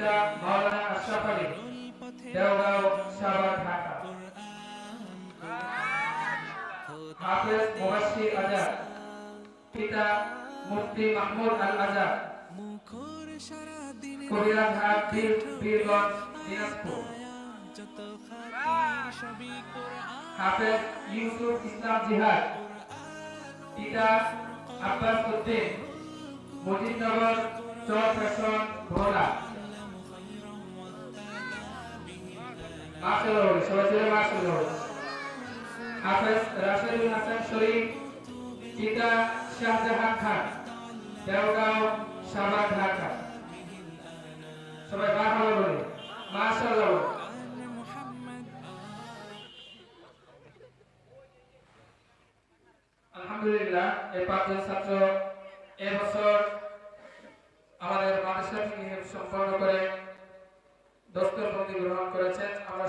পিতা মাওলানা আশরাফ আলী, দেওগাঁও, সাভার, ঢাকা। হাফেজ মুবাশশির আজাদ, পিতা মুফতি মাহমুদ আল আজাদ, কবিরাজহাট, বীরগঞ্জ, দিনাজপুর। হাফেজ ইউসুফ ইসলাম জিহাদ, পিতা আব্বাস উদ্দিন, মজিদনগর, চরফ্যাশন, ভোলা। মাশাআল্লাহ, সবাই জোরে মাশাআল্লাহ। হাফেজ রাশেদুল হাসান শরীফ, পিতা শাহজাহান খান, দেওগাঁও, সাভার, ঢাকা। সবাই মারহাবা বলে মাশাআল্লাহ। আলহামদুলিল্লাহ, এই পাঁচজন ছাত্র এবছর আমাদের মাদ্রাসা থেকে সম্পন্ন করে দস্তরবন্দি গ্রহণ করেছেন। আমরা